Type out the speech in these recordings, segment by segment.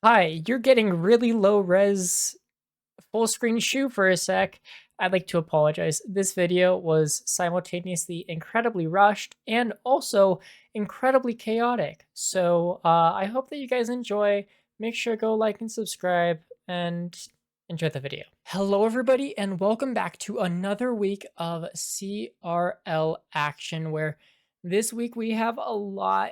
Hi, you're getting really low res full screen shoe for a sec. I'd like to apologize. This video was simultaneously incredibly rushed and also incredibly chaotic. So I hope that you guys enjoy. Make sure to go like and subscribe and enjoy the video. Hello everybody and welcome back to another week of CRL action where this week we have a lot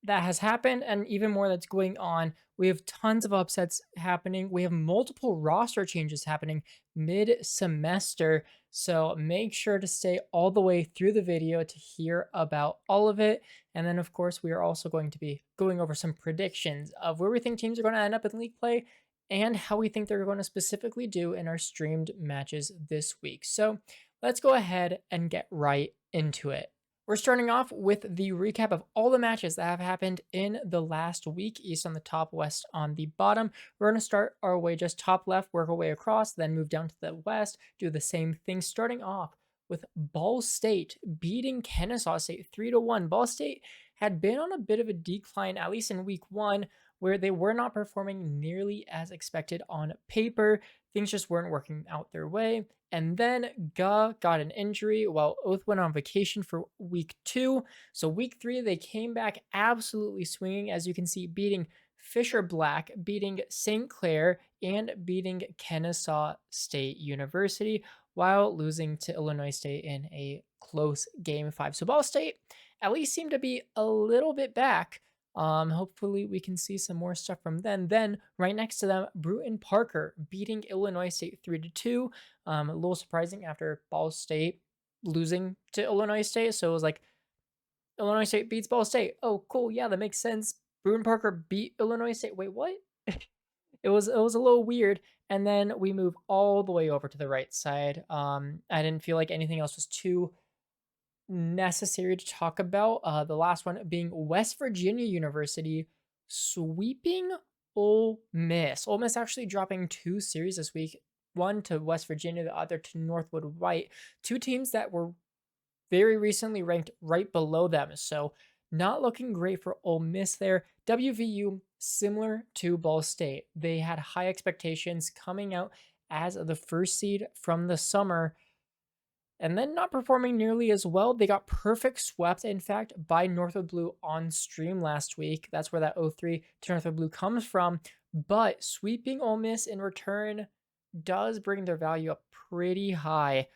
that has happened and even more that's going on. We have tons of upsets happening. We have multiple roster changes happening mid-semester. So make sure to stay all the way through the video to hear about all of it. And then, of course, we are also going to be going over some predictions of where we think teams are going to end up in league play and how we think they're going to specifically do in our streamed matches this week. So let's go ahead and get right into it. We're starting off with the recap of all the matches that have happened in the last week, east on the top, west on the bottom. We're going to start our way just top left, work our way across, then move down to the west, do the same thing, starting off with Ball State beating Kennesaw State 3-1. Ball State had been on a bit of a decline, at least in week one, where they were not performing nearly as expected on paper. Things just weren't working out their way. And then Ga got an injury while Oath went on vacation for week 2. So week 3, they came back absolutely swinging, as you can see, beating Fisher Black, beating St. Clair, and beating Kennesaw State University while losing to Illinois State in a close game 5. So Ball State at least seemed to be a little bit back. Hopefully we can see some more stuff from them. Then right next to them, Brewton-Parker beating Illinois State 3-2. A little surprising after Ball State losing to Illinois State. So it was like Illinois State beats Ball State. Oh, cool. Yeah, that makes sense. Brewton-Parker beat Illinois State. Wait, what? It was a little weird. And then we move all the way over to the right side. I didn't feel like anything else was too necessary to talk about. The last one being West Virginia University sweeping Ole Miss. Ole Miss actually dropping 2 series this week, one to West Virginia, the other to Northwood White. 2 teams that were very recently ranked right below them. So not looking great for Ole Miss there. WVU, similar to Ball State. They had high expectations coming out as the first seed from the summer and then not performing nearly as well. They got perfect swept, in fact, by Northwood Blue on stream last week. That's where that 0-3 to Northwood Blue comes from. But sweeping Ole Miss in return does bring their value up pretty high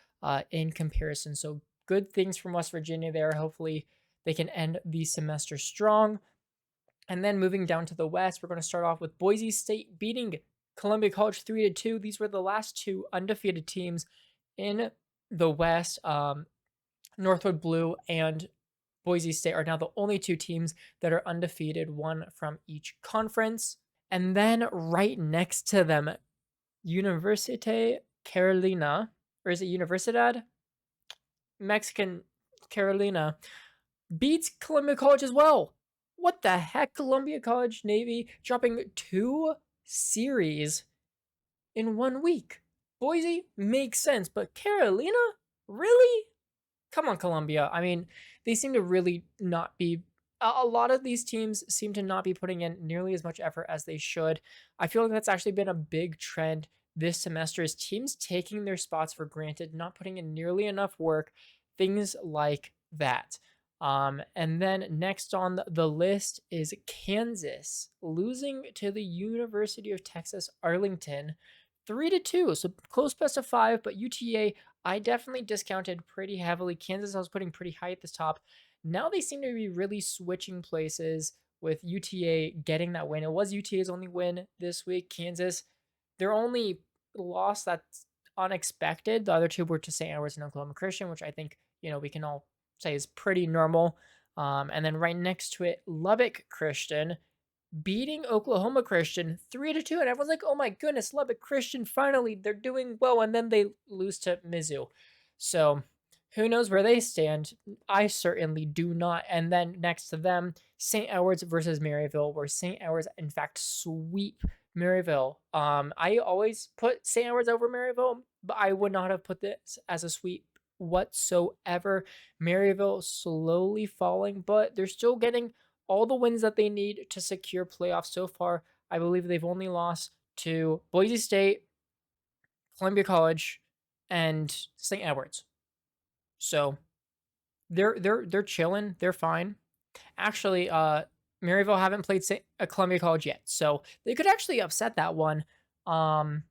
in comparison. So good things from West Virginia there. Hopefully they can end the semester strong. And then moving down to the west, we're going to start off with Boise State beating Columbia College 3-2. These were the last 2 undefeated teams in the West. Northwood Blue and Boise State are now the only 2 teams that are undefeated, one from each conference. And then right next to them, Universite Carolina, or is it Universidad? Mexican Carolina beats Columbia College as well. What the heck? Columbia College Navy dropping 2 series in 1 week. Boise makes sense, but Carolina? Really? Come on, Columbia. I mean, they seem to really not be. A lot of these teams seem to not be putting in nearly as much effort as they should. I feel like that's actually been a big trend this semester is teams taking their spots for granted, not putting in nearly enough work, things like that. And then next on the list is Kansas losing to the University of Texas Arlington 3-2. So close best of 5, but UTA I definitely discounted pretty heavily. Kansas I was putting pretty high at the top. Now they seem to be really switching places with UTA getting that win. It was UTA's only win this week. Kansas, their only loss that's unexpected. The other 2 were to St. Edward's and Oklahoma Christian, which I think, we can all say is pretty normal. And then right next to it, Lubbock Christian beating Oklahoma Christian 3-2. And everyone's like, oh my goodness, Lubbock Christian, finally, they're doing well. And then they lose to Mizzou. So who knows where they stand? I certainly do not. And then next to them, St. Edward's versus Maryville, where St. Edward's, in fact, sweep Maryville. I always put St. Edward's over Maryville, but I would not have put this as a sweep whatsoever. Maryville slowly falling, but they're still getting all the wins that they need to secure playoffs so far. I believe they've only lost to Boise State, Columbia College, and St. Edwards. So they're chilling. They're fine. Actually, Maryville haven't played Columbia College yet, so they could actually upset that one. Um,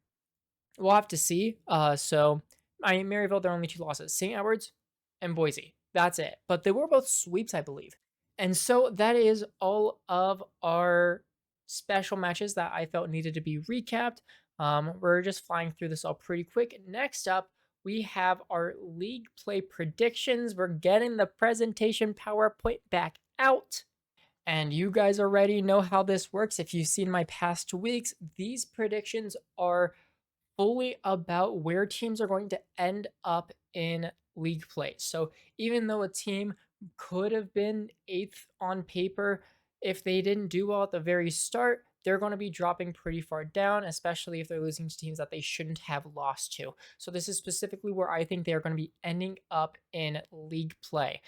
we'll have to see. So Maryville, their only two losses: St. Edwards and Boise. That's it. But they were both sweeps, I believe. And so that is all of our special matches that I felt needed to be recapped. We're just flying through this all pretty quick. Next up, we have our league play predictions. We're getting the presentation PowerPoint back out. And you guys already know how this works. If you've seen my past weeks, these predictions are fully about where teams are going to end up in league play. So even though a team could have been 8th on paper, if they didn't do well at the very start, they're going to be dropping pretty far down, especially if they're losing to teams that they shouldn't have lost to. So this is specifically where I think they are going to be ending up in league play.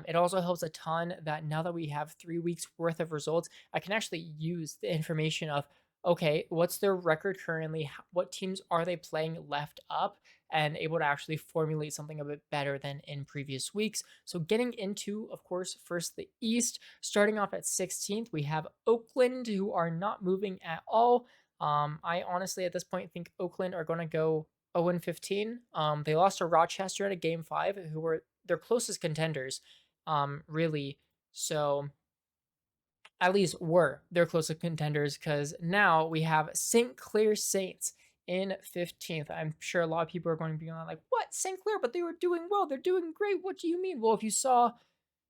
It also helps a ton that now that we have 3 weeks worth of results, I can actually use the information of, okay, what's their record currently? What teams are they playing left up? And able to actually formulate something a bit better than in previous weeks. So getting into, of course, first the East, starting off at 16th, we have Oakland, who are not moving at all. I honestly, at this point, think Oakland are going to go 0-15. They lost to Rochester at a game 5, who were their closest contenders, really. So at least were their closest contenders, because now we have St. Clair Saints in 15th. I'm sure a lot of people are going to be like, what? St. Clair? But they were doing well. They're doing great. What do you mean? Well, if you saw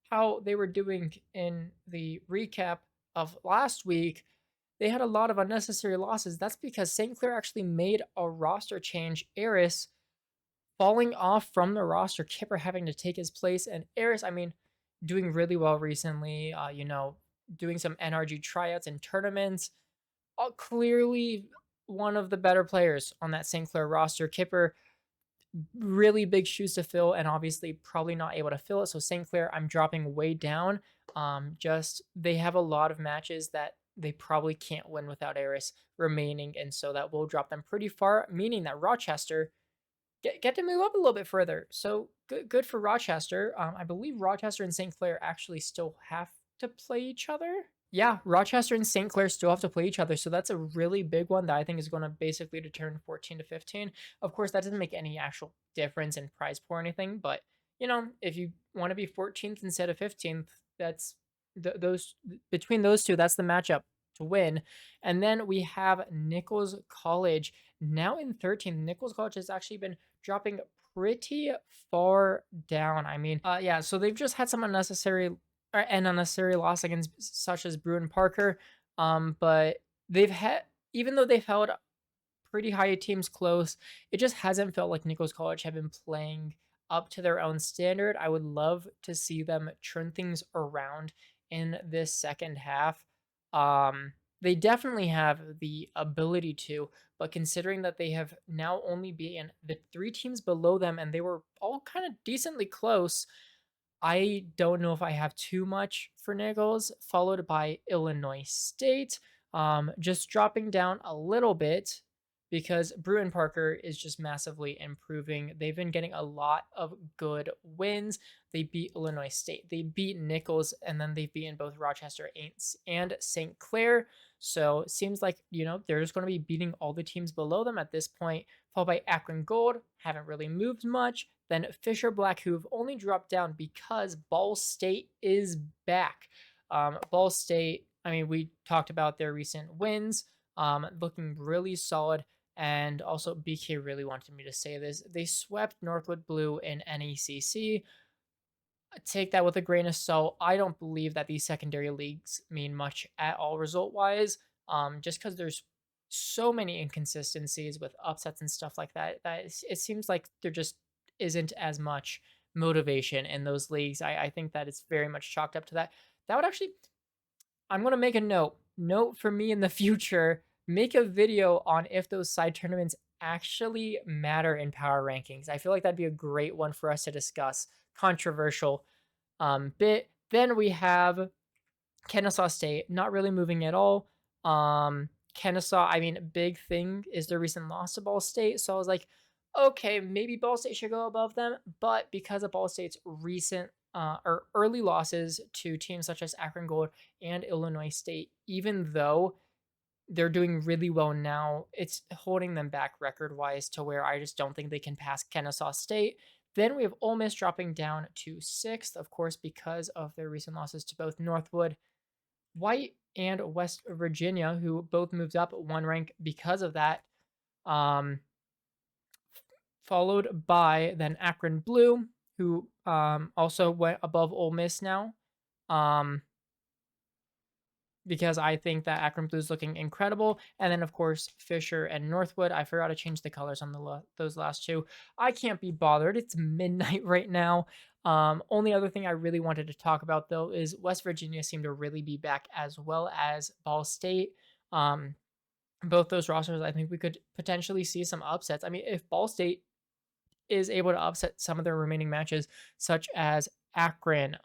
how they were doing in the recap of last week, they had a lot of unnecessary losses. That's because St. Clair actually made a roster change. Eris falling off from the roster, Kipper having to take his place, and Eris, I mean, doing really well recently, doing some NRG tryouts and tournaments. Clearly one of the better players on that St. Clair roster. Kipper, really big shoes to fill, and obviously probably not able to fill it. So St. Clair, I'm dropping way down. Just they have a lot of matches that they probably can't win without Eris remaining, and so that will drop them pretty far, meaning that Rochester get to move up a little bit further. So good for Rochester. I believe Rochester and St. Clair actually still have to play each other. Yeah, Rochester and St. Clair still have to play each other. So that's a really big one that I think is going to basically determine 14 to 15. Of course, that doesn't make any actual difference in prize pool or anything. But, if you want to be 14th instead of 15th, that's those between those two, that's the matchup to win. And then we have Nichols College now in 13th. Nichols College has actually been dropping pretty far down. I mean, yeah, so they've just had some unnecessary loss against such as Brewton-Parker. But they've had, even though they've held pretty high teams close, it just hasn't felt like Nichols College have been playing up to their own standard. I would love to see them turn things around in this second half. They definitely have the ability to, but considering that they have now only beaten the 3 teams below them and they were all kind of decently close, I don't know if I have too much for Nichols, followed by Illinois State, just dropping down a little bit because Brewton-Parker is just massively improving. They've been getting a lot of good wins. They beat Illinois State, they beat Nichols, and then they've beaten both Rochester and St. Clair. So it seems like, they're just going to be beating all the teams below them at this point, followed by Akron Gold, haven't really moved much. Then Fisher Black, who've only dropped down because Ball State is back. Ball State, I mean, we talked about their recent wins, looking really solid. And also, BK really wanted me to say this. They swept Northwood Blue in NECC. Take that with a grain of salt. I don't believe that these secondary leagues mean much at all result-wise, just because there's so many inconsistencies with upsets and stuff like that, it seems like there just isn't as much motivation in those leagues. I think that it's very much chalked up to that. That would actually, I'm going to make a note for me in the future, make a video on if those side tournaments actually matter in power rankings. I feel like that'd be a great one for us to discuss. Controversial bit. Then we have Kennesaw State, not really moving at all. Kennesaw, I mean, big thing is their recent loss to Ball State. So I was like, okay, maybe Ball State should go above them. But because of Ball State's recent or early losses to teams such as Akron Gold and Illinois State, even though they're doing really well now, it's holding them back record wise to where I just don't think they can pass Kennesaw State. Then we have Ole Miss dropping down to sixth, of course, because of their recent losses to both Northwood, White, and West Virginia, who both moved up one rank because of that. Um, Followed by then Akron Blue, who also went above Ole Miss now. Because I think that Akron Blue is looking incredible. And then, of course, Fisher and Northwood. I forgot to change the colors on those last two. I can't be bothered. It's midnight right now. Only other thing I really wanted to talk about, though, is West Virginia seemed to really be back, as well as Ball State. Both those rosters, I think we could potentially see some upsets. I mean, if Ball State is able to upset some of their remaining matches, such as Akron,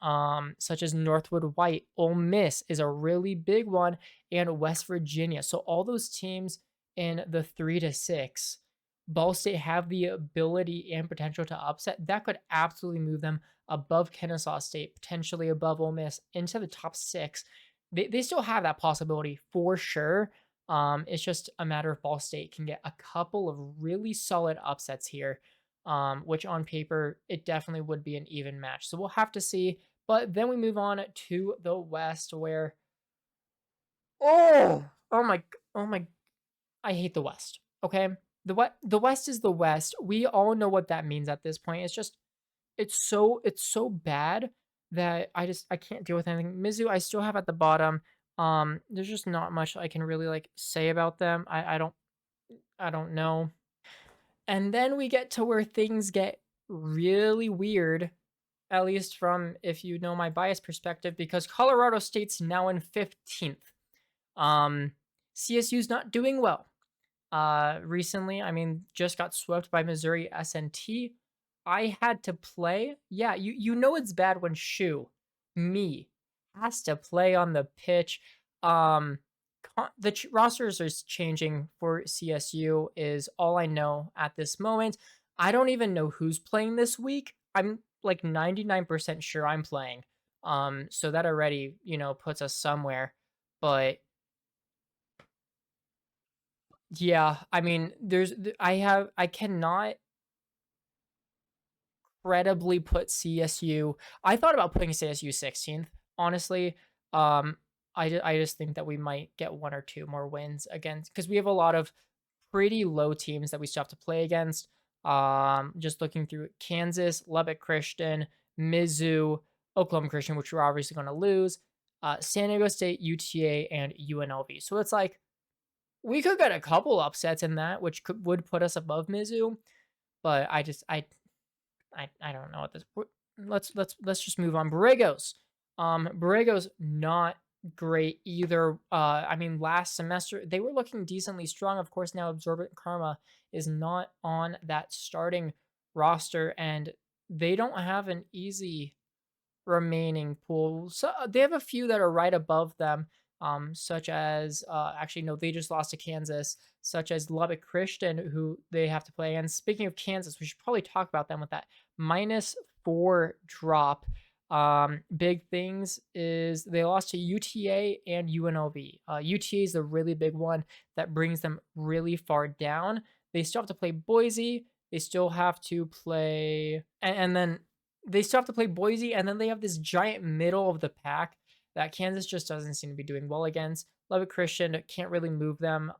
such as Northwood White, Ole Miss is a really big one, and West Virginia. So all those teams in the 3 to 6, Ball State have the ability and potential to upset. That could absolutely move them above Kennesaw State, potentially above Ole Miss, into the top 6. They still have that possibility for sure. It's just a matter of Ball State can get a couple of really solid upsets here, which on paper, it definitely would be an even match. So we'll have to see. But then we move on to the West, where, oh my, I hate the West. Okay, the West is the West. We all know what that means at this point. It's just, it's so bad that I can't deal with anything. Mizzou, I still have at the bottom. There's just not much I can really like say about them. I don't know. And then we get to where things get really weird, at least from, if you know my bias perspective, because Colorado State's now in 15th. CSU's not doing well. Recently, I mean, just got swept by Missouri S&T. I had to play. Yeah, you know it's bad when me, has to play on the pitch. The rosters are changing for CSU is all I know at this moment. I don't even know who's playing this week. I'm like 99% sure I'm playing. So that already, puts us somewhere. But yeah, I mean, I cannot credibly put CSU. I thought about putting CSU 16th, honestly. I just think that we might get one or two more wins against, because we have a lot of pretty low teams that we still have to play against. Just looking through Kansas, Lubbock Christian, Mizzou, Oklahoma Christian, which we're obviously going to lose, San Diego State, UTA, and UNLV. So it's like we could get a couple upsets in that, which would put us above Mizzou. But I don't know what this. Let's just move on. Borrego's not great either. I mean, last semester they were looking decently strong. Of course, now Absorbent Karma is not on that starting roster, and they don't have an easy remaining pool. So they have a few that are right above them, such as actually no, they just lost to Kansas, such as Lubbock Christian, who they have to play. And speaking of Kansas, we should probably talk about them with that -4 drop. Big things is they lost to UTA and UNLV. UTA is the really big one that brings them really far down. They still have to play Boise. They still have to play, and then they still have to play Boise, and then they have this giant middle of the pack that Kansas just doesn't seem to be doing well against. Lubbock Christian can't really move them.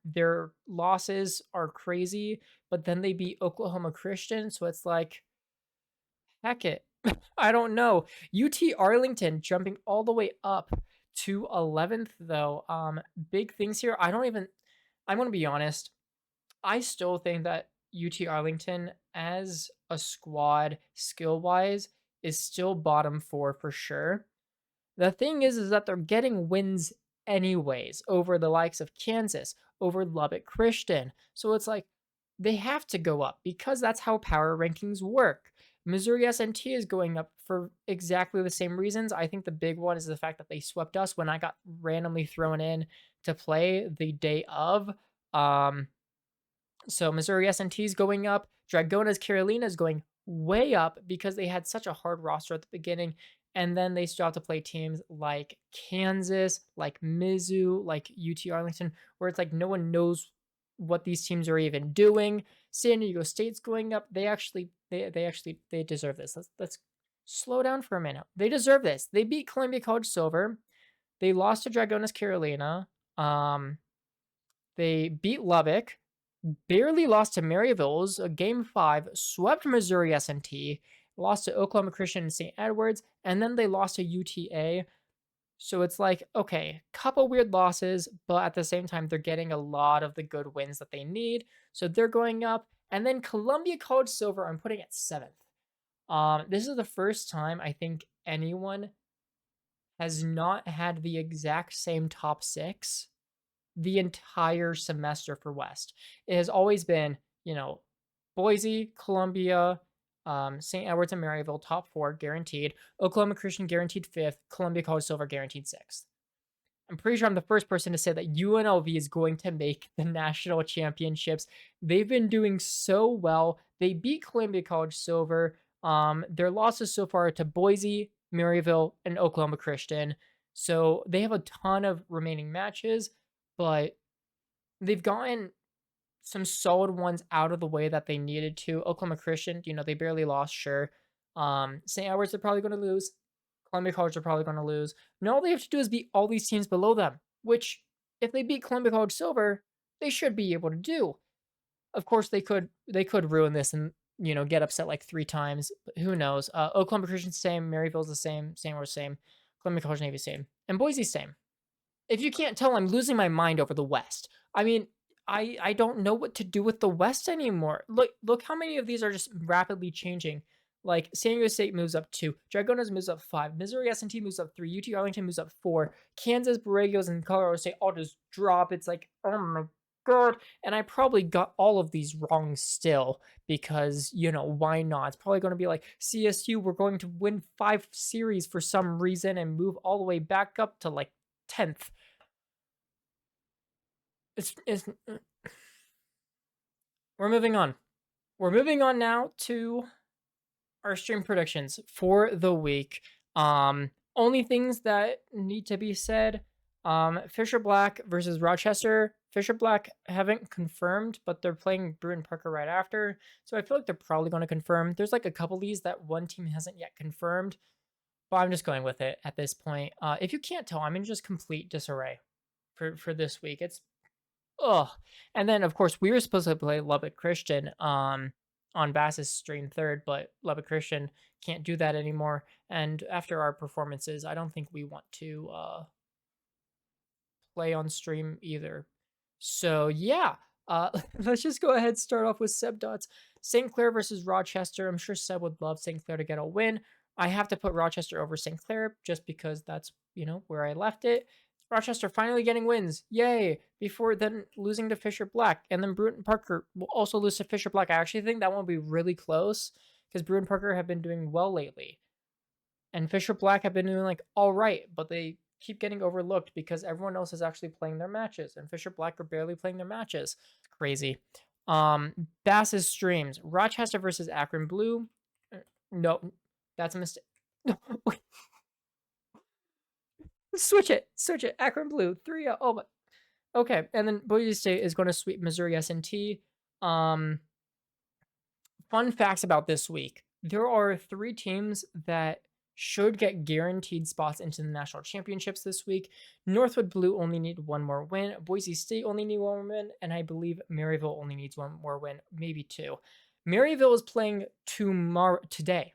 Their losses are crazy, but then they beat Oklahoma Christian, so it's like, heck it. I don't know. UT Arlington jumping all the way up to 11th, though. Big things here. I'm going to be honest. I still think that UT Arlington as a squad skill wise is still bottom 4 for sure. The thing is that they're getting wins anyways over the likes of Kansas, over Lubbock Christian. So it's like they have to go up because that's how power rankings work. Missouri S&T is going up for exactly the same reasons. I think the big one is the fact that they swept us when I got randomly thrown in to play the day of. Um, so Missouri S&T is going up. Dragona's Carolina is going way up because they had such a hard roster at the beginning. And then they still have to play teams like Kansas, like Mizzou, like UT Arlington, where it's like no one knows what these teams are even doing. San Diego State's going up. They deserve this. Let's slow down for a minute. They deserve this. They beat Columbia College Silver. They lost to Dragonas Carolina. They beat Lubbock, barely lost to Maryville's Game 5, swept Missouri S&T, lost to Oklahoma Christian and St. Edwards, and then they lost to UTA. So it's like, okay, couple weird losses, but at the same time, they're getting a lot of the good wins that they need. So they're going up. And then Columbia College Silver, I'm putting at 7th. This is the first time I think anyone has not had the exact same top 6 the entire semester for West. It has always been, Boise, Columbia, St. Edwards, and Maryville, top 4, guaranteed. Oklahoma Christian, guaranteed 5th. Columbia College Silver, guaranteed 6th. I'm pretty sure I'm the first person to say that UNLV is going to make the national championships. They've been doing so well. They beat Columbia College Silver. Their losses so far are to Boise, Maryville, and Oklahoma Christian. So they have a ton of remaining matches, but they've gotten some solid ones out of the way that they needed to. Oklahoma Christian, they barely lost, sure. St. Edwards, they're probably going to lose. Columbia College are probably going to lose. And all they have to do is beat all these teams below them, which, if they beat Columbia College Silver, they should be able to do. Of course, they could ruin this and, get upset like 3 times. But who knows? Oklahoma Christian's same. Maryville's the same. St. Edwards same. Columbia College Navy same. And Boise's same. If you can't tell, I'm losing my mind over the West. I mean, I don't know what to do with the West anymore. Look how many of these are just rapidly changing. Like San Diego State moves up 2, Dragonas moves up 5, Missouri S&T moves up 3, UT Arlington moves up 4, Kansas, Borregos, and Colorado State all just drop. It's like, oh my god. And I probably got all of these wrong still because, why not? It's probably going to be like CSU, we're going to win 5 series for some reason and move all the way back up to like 10th. We're moving on. We're moving on now to our stream predictions for the week. Only things that need to be said. Fisher Black versus Rochester. Fisher Black haven't confirmed, but they're playing Brewton-Parker right after. So I feel like they're probably going to confirm. There's like a couple of these that one team hasn't yet confirmed, but I'm just going with it at this point. If you can't tell, I'm in just complete disarray for this week. It's and then of course we were supposed to play Lubbock Christian on Bass's stream 3rd, but Lubbock Christian can't do that anymore. And after our performances, I don't think we want to play on stream either. So yeah, let's just go ahead and start off with Seb Dots. St. Clair versus Rochester. I'm sure Seb would love St. Clair to get a win. I have to put Rochester over St. Clair just because that's, where I left it. Rochester finally getting wins. Yay. Before then losing to Fisher Black. And then Brewton-Parker will also lose to Fisher Black. I actually think that one will be really close because Brewton-Parker have been doing well lately. And Fisher Black have been doing like all right, but they keep getting overlooked because everyone else is actually playing their matches. And Fisher Black are barely playing their matches. It's crazy. Bass's streams. Rochester versus Akron Blue. No, that's a mistake. Switch it. Akron Blue 3-0. Oh my. Okay, and then Boise State is going to sweep Missouri S&T. Fun facts about this week: there are 3 teams that should get guaranteed spots into the national championships this week. Northwood Blue only need 1 more win. Boise State only need 1 more win, and I believe Maryville only needs 1 more win, maybe 2. Maryville is playing today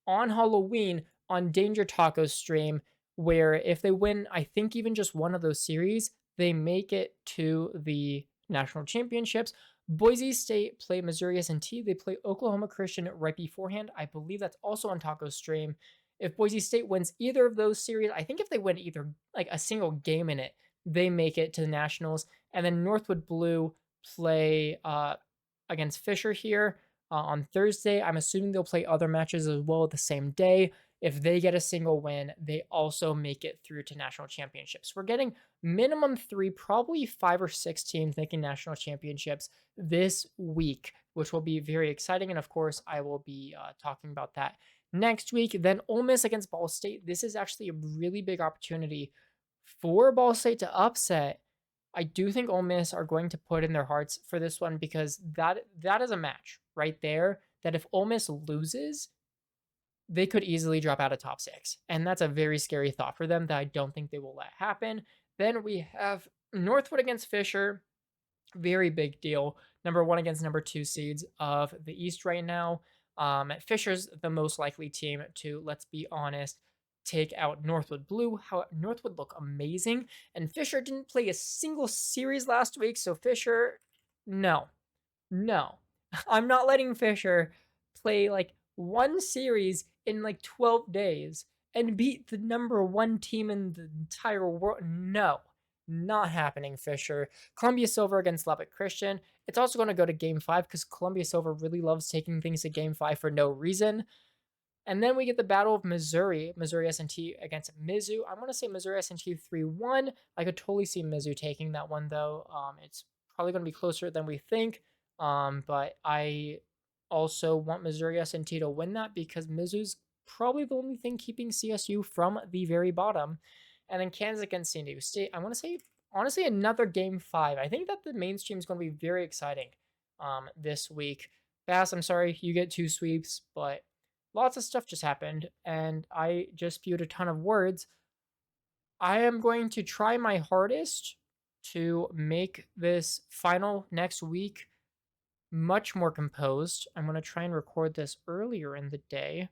on Halloween on Danger Taco's stream, where if they win, I think even just one of those series, they make it to the national championships. Boise State play Missouri S&T. They play Oklahoma Christian right beforehand. I believe that's also on Taco's stream. If Boise State wins either of those series, I think if they win either like a single game in it, they make it to the nationals. And then Northwood Blue play against Fisher here on Thursday. I'm assuming they'll play other matches as well the same day. if they get a single win, they also make it through to national championships. We're getting minimum 3, probably 5 or 6 teams making national championships this week, which will be very exciting. And of course, I will be talking about that next week. Then Ole Miss against Ball State. This is actually a really big opportunity for Ball State to upset. I do think Ole Miss are going to put in their hearts for this one, because that is a match right there that if Ole Miss loses, they could easily drop out of top 6. And that's a very scary thought for them that I don't think they will let happen. Then we have Northwood against Fisher. Very big deal. Number 1 against number 2 seeds of the East right now. Fisher's the most likely team to, let's be honest, take out Northwood Blue. How Northwood look amazing, and Fisher didn't play a single series last week, so Fisher, no, no, I'm not letting Fisher play like one series in like 12 days and beat the number 1 team in the entire world. No, not happening, Fisher. Columbia Silver against Lubbock Christian. It's also going to go to Game 5 because Columbia Silver really loves taking things to Game 5 for no reason. And then we get the Battle of Missouri S&T against Mizzou. I'm going to say Missouri S&T 3-1. I could totally see Mizzou taking that one, though. It's probably going to be closer than we think. But I also want Missouri S&T to win that because Mizzou's probably the only thing keeping CSU from the very bottom. And then Kansas against San Diego State. I want to say, honestly, another Game 5. I think that the mainstream is going to be very exciting this week. Bass, I'm sorry, you get 2 sweeps, but lots of stuff just happened, and I just spewed a ton of words. I am going to try my hardest to make this final next week much more composed. I'm going to try and record this earlier in the day,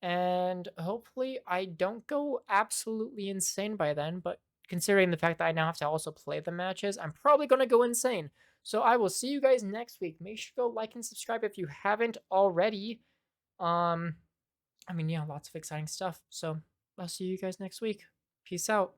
and hopefully I don't go absolutely insane by then, but considering the fact that I now have to also play the matches, I'm probably going to go insane. So I will see you guys next week. Make sure to go like and subscribe if you haven't already. I mean, yeah, lots of exciting stuff. So I'll see you guys next week. Peace out.